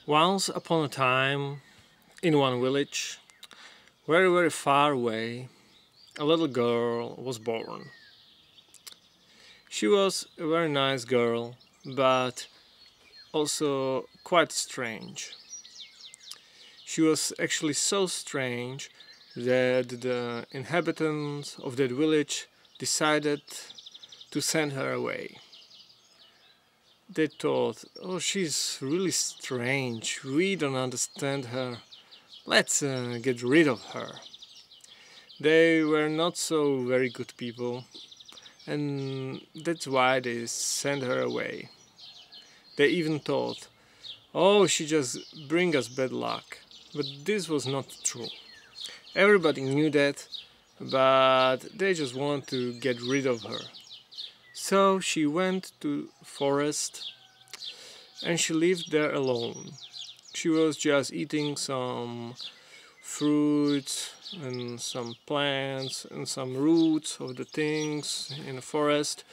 Once upon a time, in one village, very very far away, a little girl was born. She was a very nice girl, but also quite strange. She was actually so strange that the inhabitants of that village decided to send her away. They thought, oh, she's really strange, we don't understand her, let's get rid of her. They were not so very good people, and that's why they sent her away. They even thought, oh, she just bring us bad luck. But this was not true. Everybody knew that, but they just want to get rid of her. So she went to forest and she lived there alone. She was just eating some fruits and some plants and some roots of the things in the forest,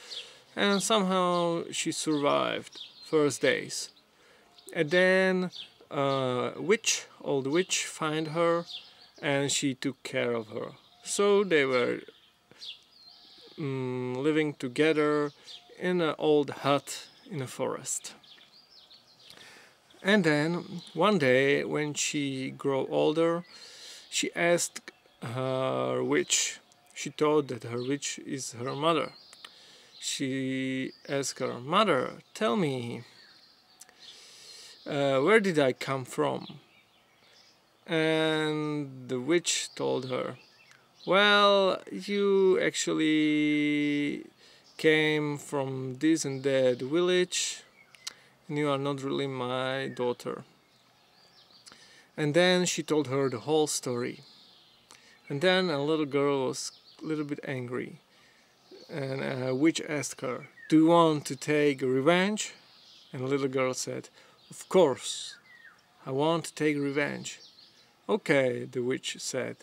and somehow she survived first days. And then old witch find her and she took care of her. So they were living together in an old hut in a forest. And then one day when she grew older, she asked her witch. She thought that her witch is her mother. She asked her mother, tell me, where did I come from? And the witch told her, well, you actually came from this and that village, and you are not really my daughter. And then she told her the whole story. And then a little girl was a little bit angry, and a witch asked her, do you want to take revenge? And the little girl said, of course, I want to take revenge. Okay, the witch said,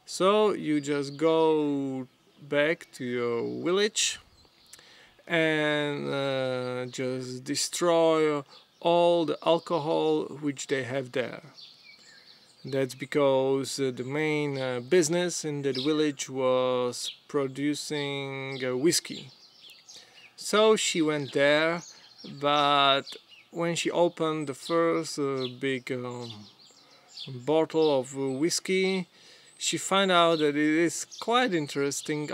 so you just go back to your village and just destroy all the alcohol which they have there. That's because the main business in that village was producing whiskey. So she went there, but when she opened the first big bottle of whiskey, she found out that it is quite interesting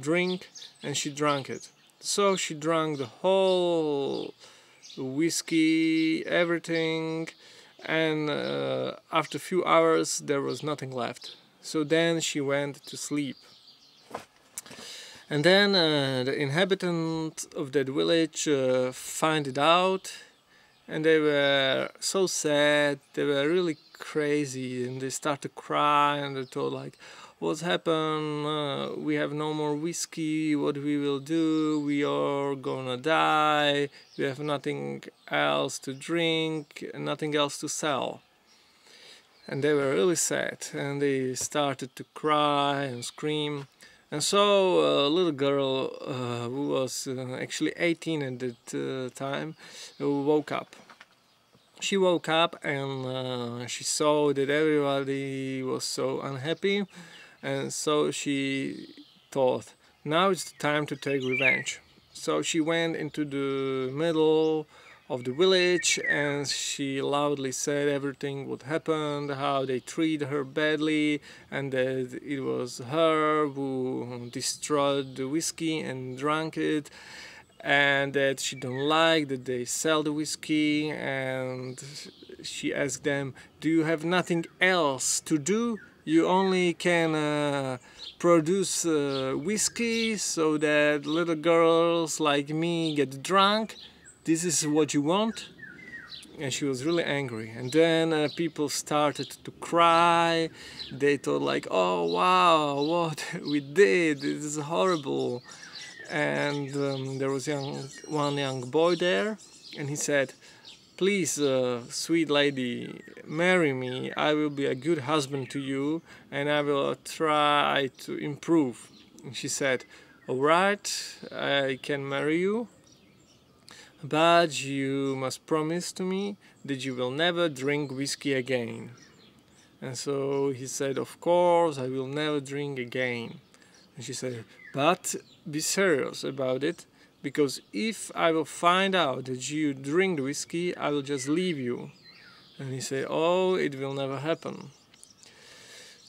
drink, and she drank it. So she drank the whole whiskey, everything, and after a few hours there was nothing left. So then she went to sleep. And then the inhabitants of that village find it out, and they were so sad, they were really crazy, and they started to cry, and they told like, what's happened, we have no more whiskey, what we will do, we are gonna die, we have nothing else to drink, nothing else to sell. And they were really sad, and they started to cry and scream. And so a little girl who was actually 18 at that time woke up. She woke up and she saw that everybody was so unhappy, and so she thought, now it's the time to take revenge. So she went into the middle of the village and she loudly said everything what happened, how they treated her badly, and that it was her who destroyed the whiskey and drank it, and that she don't like that they sell the whiskey. And she asked them, do you have nothing else to do? You only can produce whiskey so that little girls like me get drunk? This is what you want? And she was really angry. And then people started to cry. They thought like, oh wow, what we did, this is horrible. And there was one young boy there, and he said, please, sweet lady, marry me, I will be a good husband to you, and I will try to improve. And she said, alright, I can marry you, but you must promise to me that you will never drink whiskey again. And so he said, of course, I will never drink again. And she said, but be serious about it, because if I will find out that you drink the whiskey, I will just leave you. And he said, oh, it will never happen.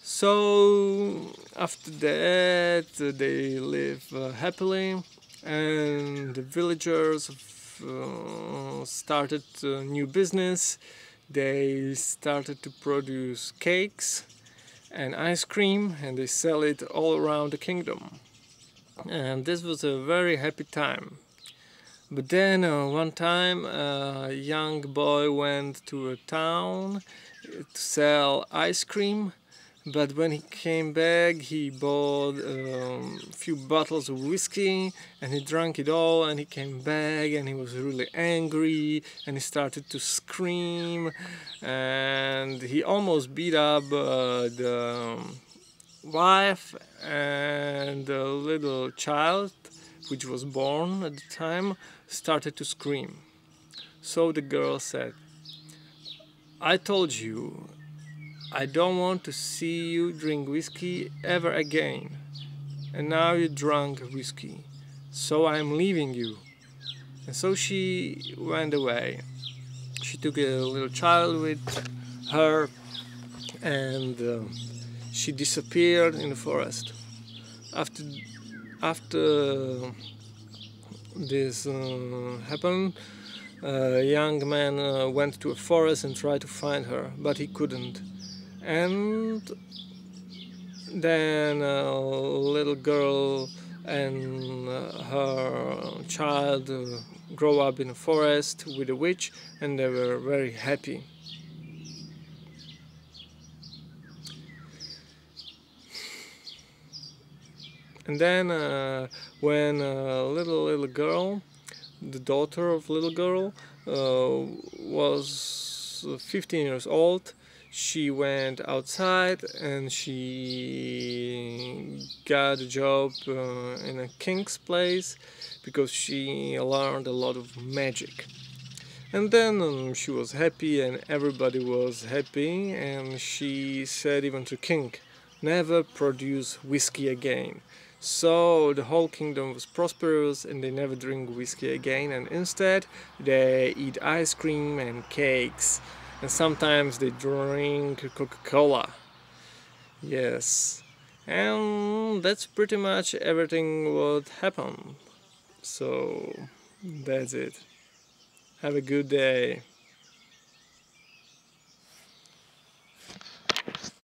So after that, they live happily, and the villagers started a new business. They started to produce cakes and ice cream, and they sell it all around the kingdom. And this was a very happy time. But then one time a young boy went to a town to sell ice cream, but when he came back he bought a few bottles of whiskey and he drank it all, and he came back and he was really angry and he started to scream, and he almost beat up the wife and the little child, which was born at the time, started to scream. So the girl said, I told you, I don't want to see you drink whiskey ever again. And now you drank whiskey, so I'm leaving you. And so she went away. She took a little child with her, and she disappeared in the forest. After this happened, a young man went to a forest and tried to find her, but he couldn't. And then a little girl and her child grow up in a forest with a witch, and they were very happy. And then when little girl, the daughter of little girl, was 15 years old, she went outside and she got a job in a king's place, because she learned a lot of magic. And then she was happy and everybody was happy, and she said even to king, never produce whiskey again. So the whole kingdom was prosperous and they never drink whiskey again, and instead they eat ice cream and cakes, and sometimes they drink Coca-Cola. Yes, and that's pretty much everything what happened. So that's it. Have a good day.